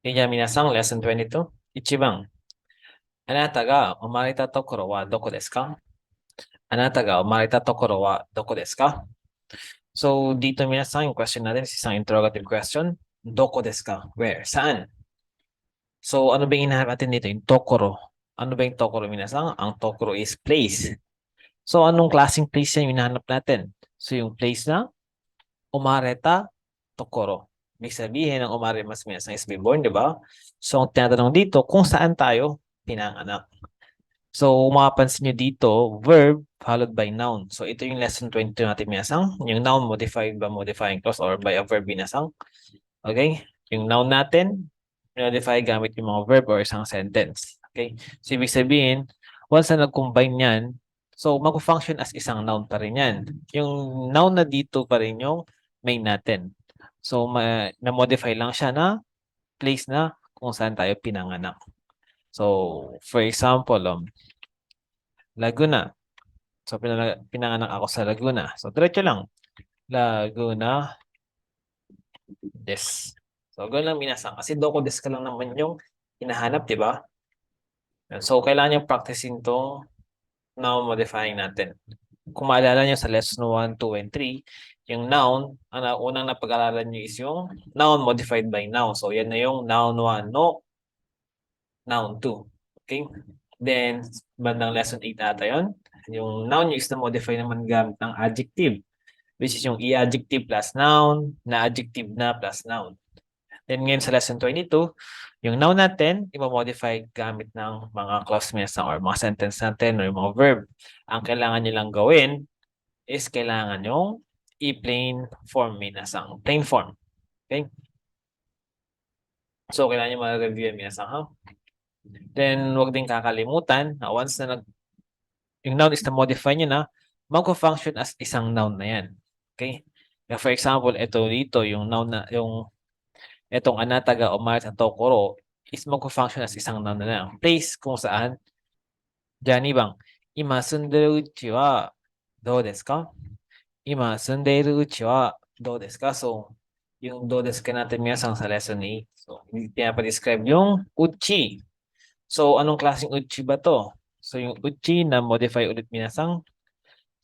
皆さん、Lesson 22. 1番、あなたが生まれたところはどこですか？あなたが生まれたところはどこですか? So, dito minasan, yung question natin is isang interrogative question. Doko desu ka? Where? Saan? So, ano ba yung hinahanap natin dito? Yung tokoro. Ano ba yung tokoro minasan? Ang tokoro is place. So, anong klaseng place yan yung hinahanap natin? So, yung place na umareta tokoro. Ibig sabihin ng umare mas minasan is be born, di ba? So, ang tinatanong dito, kung saan tayo pinanganak? So, mapapansin nyo dito, verb followed by noun. So, ito yung lesson 22 natin, minasang. Yung noun modified by modifying clause or by a verb, minasang. Okay? Yung noun natin, modify gamit yung mga verb or isang sentence. Okay? So, ibig sabihin, once na nag-combine yan, so, mag-function as isang noun pa rin yan. Yung noun na dito pa rin yung main natin. So, na-modify lang siya na place na kung saan tayo pinanganak. So, for example, Laguna. So, pinanganak ako sa Laguna. So, diretso lang. Laguna des. So, ganun lang minasa. Kasi doko des ka lang naman yung hinahanap, di ba? So, kailangan yung practicing to noun modifying natin. Kung maalala nyo sa lesson 1, 2, and 3, yung noun, ang unang napag-aralan nyo is yung noun modified by noun. So, yan na yung noun 1, no, noun 2. Okay? Then, bandang lesson 8 ata yun. Yung noun nyo is na-modify naman gamit ng adjective, which is yung i-adjective plus noun, na-adjective na plus noun. Then ngayon sa lesson 22, yung noun natin, i-modify gamit ng mga clause minasang or mga sentence natin or yung mga verb. Ang kailangan nyo lang gawin is kailangan yung i-plain form minasang. Plain form. Okay? So, kailangan nyo ma-review yan minasang, ha? Then, huwag din kakalimutan na once na yung noun is na-modify nyo na, mag-function as isang noun na yan. Okay? For example, ito dito, yung noun na, yung etong anataga o marit at tokoro is mag-function as isang noun na lang. Place kung saan, dyan ibang, ima sunderu uchi wa dou desu ka? Ima sunderu uchi wa dou desu ka? So, yung dou desu ka natin minsan sa lesson 8. So, hindi pinapa-describe yung uchi. So, anong klaseng uchi ba to? So, yung uchi na modify ulit minasang.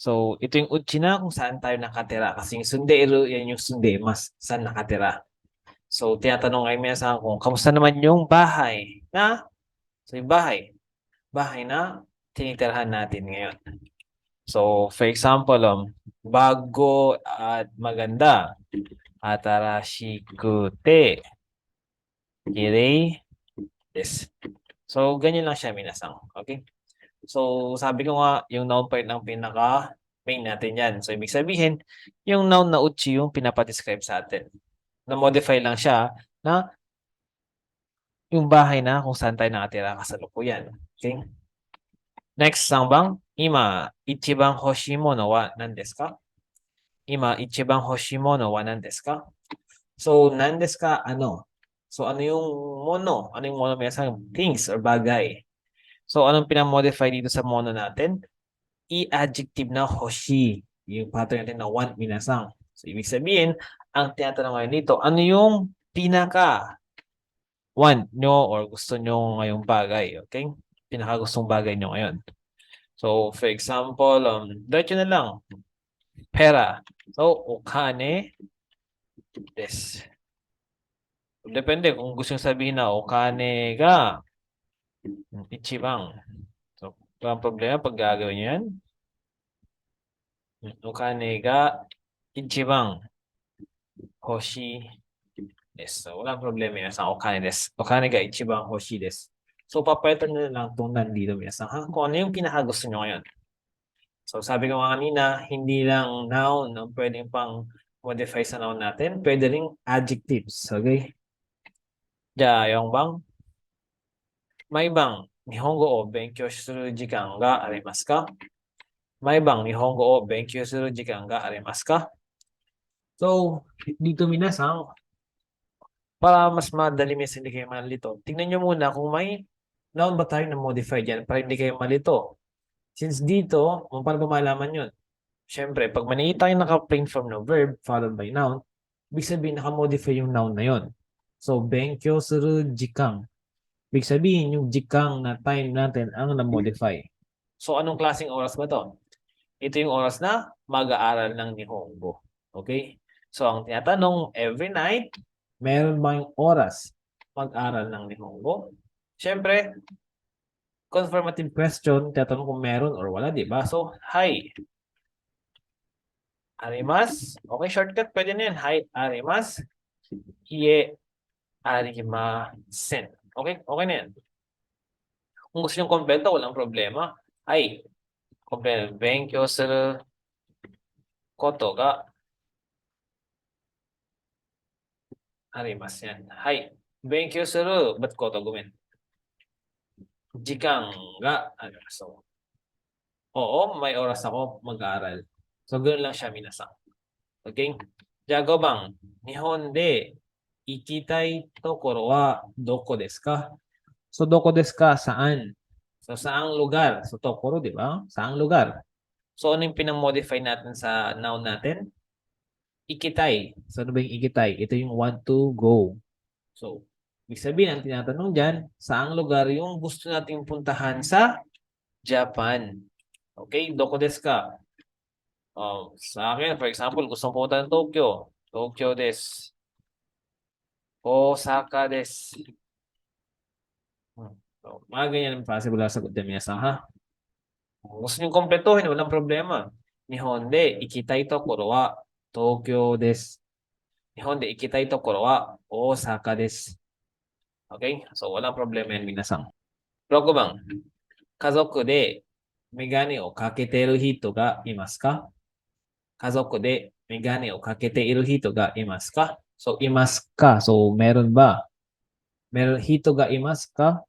So, ito yung uchi na kung saan tayo nakatira. Kasi yung sundero, yan yung sunde, mas saan nakatira. So, tinatanong ay minsan kung kamusta naman yung bahay na, so yung bahay na tinitirahan natin ngayon. So, for example, bago at maganda. Atarashiku te kirei desu. So, ganyan lang siya minasang. Okay? So, sabi ko nga, yung noun part ng pinaka main natin yan. So, ibig sabihin, yung noun na uchi yung pinapa-describe sa atin. Na-modify lang siya na yung bahay na kung saan tayo nakatira kasalukuyan. Okay? Next, sangbang, ima, ichiban hoshii mono wa nan desu ka? Ima, ichiban hoshii mono wa nan desu ka? So, nan desu ka, ano? So, ano yung mono? Ano yung mono? May things or bagay. So, anong pinamodify dito sa mono natin? I-adjective na hoshi. Yung pattern natin na want minasang. So, ibig sabihin, ang tinatanong ngayon dito, ano yung pinaka want nyo or gusto nyo ngayong bagay? Okay? Pinaka gustong bagay nyo ngayon. So, for example, diretso na lang. Pera. So, okane des. Depende kung gusto nyo sabihin na okane ga ichibang. So, walang problema pag gagawin nyo yan. Okane ga ichibang hoshi desu. So, walang problema yan sa okane desu. Okane ga ichibang hoshi desu. So, papalitan nyo na lang itong nandito. Kung ano yung pinakagusto nyo ngayon. So, sabi ko nga kanina, hindi lang noun ang pwedeng pang modify sa noun natin. Pwede ring adjectives. Okay? Yung bang, may bang Nihongo o benkyou suru jikan ga arimasu ka? May bang Nihongo o benkyou suru jikan ga arimasu ka? So, dito minasang, para mas madali minsan hindi kayo malito, tingnan nyo muna kung may noun ba tayo na modify dyan para hindi kayo malito. Since dito, kung paano ba malaman yun? Siyempre, pag manita yung naka-plain form ng verb followed by noun, ibig sabihin naka-modify yung noun na yun. So, benkyo suru jikan. Ibig sabihin, yung jikan na time natin ang na-modify. So, anong klaseng oras ba to? Ito yung oras na mag-aaral ng Nihongo. Okay? So, ang tinatanong, every night, meron ba yung oras mag-aral ng Nihongo? Siyempre, confirmative question, tinatanong kung meron or wala, di ba? So, hi. Arimas. Okay, shortcut. Pwede na yan. Hi, arimas. Hie, arimasen. Okay? Okay na yan. Kung gusto nyo kompleto, walang problema. Hi. Kompleto. Benkyo suru koto ga arimasu yan. Hi. Benkyo suru. Ba't koto gumin? Jikan ga arimasu. Oo, may oras ako mag-aaral. So, ganoon lang siya, minasan. Okay? Jago bang, Nihon de ikitai tokoro wa doko desu ka? So, doko desu ka, saan? So, saang lugar? So, tokoro, di ba? Saang lugar? So, ano yung pinamodify natin sa noun natin? Ikitai. So, ano ba yung ikitai? Ito yung want to go. So, ibig sabihin, ang tinatanong dyan, saang lugar yung gusto nating puntahan sa Japan? Okay, doko desu ka? Sa akin, for example, gusto kong pumunta ng Tokyo. Tokyo desu. Osaka desu. So, mga ganyan ang possible na sagot din minsan, ha? Kung gusto nyo kompletuhin, walang problema. Nihon de ikitai tokoro wa Tokyo desu. Nihon de ikitai tokoro wa Osaka desu. Okay? So, walang problema yan, minasan. 6番、家族でメガネをかけている人がいますか？家族でメガネをかけている人がいますか？ So, いますか? So, meron ba? Meron hito ga imas ka?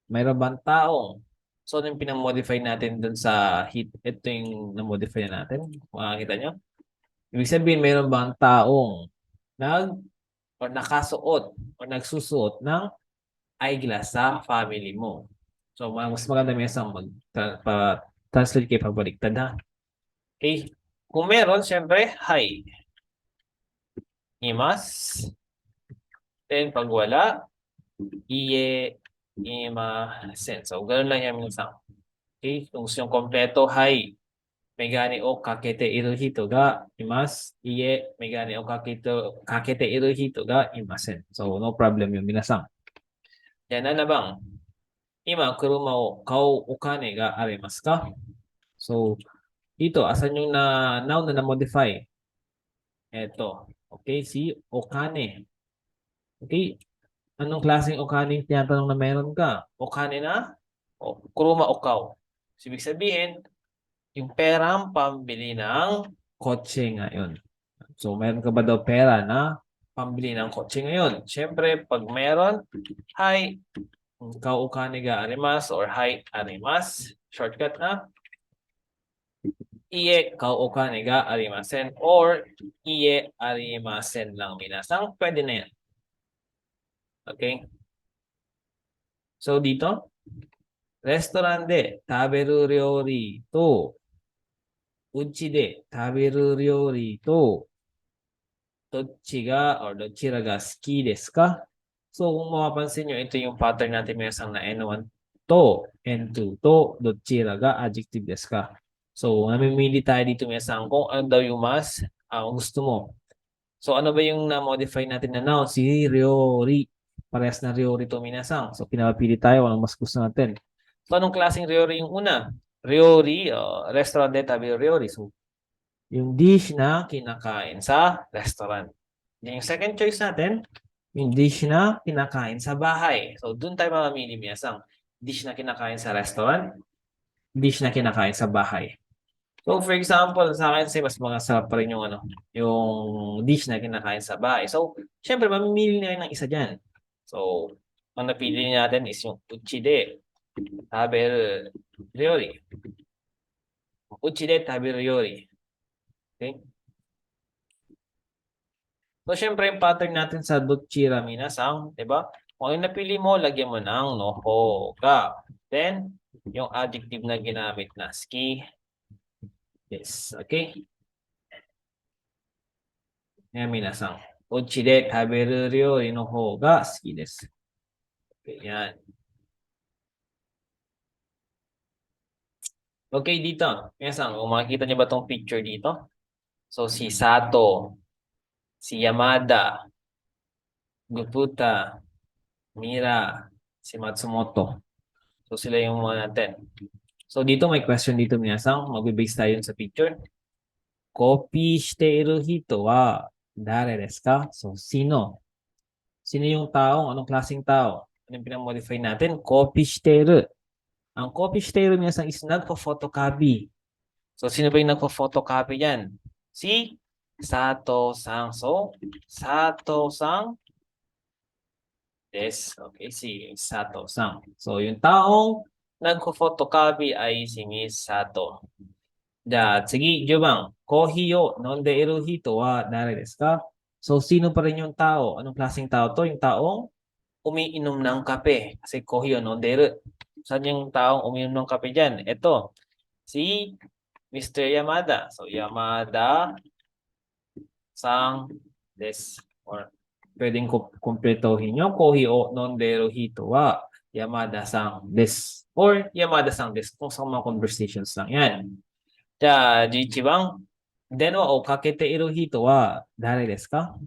Meron bang taong? So, ano yung pinamodify natin dun sa hit? Ito yung na-modify na natin. Makakita nyo? Ibig sabihin, meron bang taong or nakasuot or nagsusuot ng eyeglass sa family mo? So, mas maganda may isang mag-translate kayo pabaliktad, ha? Okay. Kung meron, syempre, hi. Imas. Then, pag wala, iye, imasen. So, ganun lang yan minsan. Okay? Kung gusto yung kompleto, hi. Megane o kakete iru hito ga imasu. Iye, megane o kakete iru hito ga imasen. So, no problem yung minasang. Yan na bang. Ima, kuruma o kau okane ga arimasu ka? So, dito, asan yung noun na na-modify? Eto. Okay, si okane. Okay, anong klaseng okane yung tinatanong na meron ka? Okane na? O, kuruma o kau. So, ibig sabihin, yung perang pambili ng kotse ngayon. So, meron ka ba daw pera na pambili ng kotse ngayon? Siyempre, pag meron, hi, kaukani ga arimas or hi arimas. Shortcut na. Iye kaukani ga arimasen or iye arimasen lang minasang. Pwede na yan. Okay? So, dito, restaurant de taberu ryori to uchi de taberu ryori to dochira ga suki desu ka? So, kung mapapansin nyo, ito yung pattern natin may isang na N1 to, N2 to, dochira ga adjective desu ka? So, namimili tayo dito may isang kung ano daw yung mas gusto mo. So, ano ba yung na-modify natin na noun? Si ryori. Parehas na ryori to minasang. So, pinapili tayo anong mas gusto natin. So, anong klaseng ryori yung una? Ryori, restaurant de tabi ryori. So, yung dish na kinakain sa restaurant. Yung second choice natin, yung dish na kinakain sa bahay. So, dun tayo mamamili minasang. Dish na kinakain sa restaurant, dish na kinakain sa bahay. So, for example, sa akin, mas masarap pa rin yung, yung dish na kinakain sa bahay. So, syempre, mamimili na rin ng isa dyan. So, ang napili natin is yung uchide taberu ryori. Uchide taberu ryori. Okay? So, syempre, yung pattern natin sa dochira minasang, di ba? Kung yung napili mo, lagyan mo ng noho ga. Then, yung adjective na ginamit na ski. Yes. Okay? Yan minasang. お家で食べる料理の方が好きです。Okay, yan. Okay, dito. Minsan, kung makikita niyo ba tong picture dito? So, si Sato, si Yamada, Guputa, Mira, si Matsumoto. So, sila yung mga natin. So, dito may question dito, minsan. Magbe-base tayo sa picture. Copy している人は誰ですか? So, sino? Sino yung taong? Anong klaseng tao? Anong pinamodify natin? Copy している. Ang copy しているminsan is nagpo-photocopy. So, sino ba yung nagpo-photocopy yan? Si Sato-san. So, Sato-san. Yes. Okay, si Sato-san. So, yung taong nagpo-photocopy ay si Miss Sato. じゃあ次、10番。コーヒーを飲んでいる人は誰ですか? So, sino pa rin yung tao? Anong klaseng tao to? Yung taong umiinom ng kape. Kasi kohi o nonderu. Saan yung taong umiinom ng kape dyan? Ito, si Mr. Yamada. So, Yamada-san desu. Or, pwedeng kumpletohin yung kohi o nonderu hito wa Yamada-san desu. Or, Yamada-san desu. Kung sa mga conversations lang yan. じゃあ、11番。電話をかけている人は誰ですか?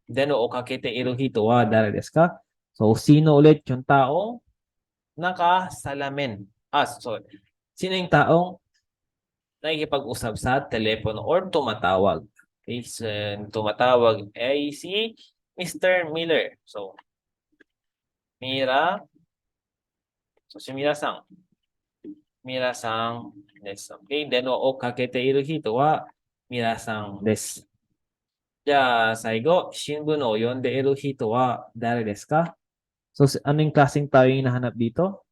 電話をかけている人は誰ですか? So, sino ulit yung taong nakasalamin? Sorry. Sino yung taong nakikipag-usap sa telepono or tumatawag? Okay, so, tumatawag ay si Mr. Miller. So, Mira. So, si Mira-san. Mira-san desu. Okay, 電話をかけている人はMira-san desu. じゃあ、最後、新聞を読んでいる人は誰ですか? So, ano yung klaseng tao yung hinahanap dito?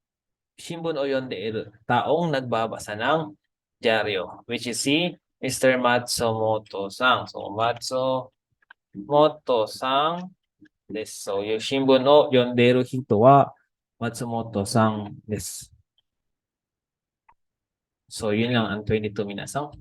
Shimbun o yonde-eru. Taong nagbabasa ng dyaryo, which is si Mr. Matsumoto-san. So, Matsumoto-san desu. So, yung shimbun o yonderu hito wa Matsumoto-san desu. So, yun lang ang 22 minasang.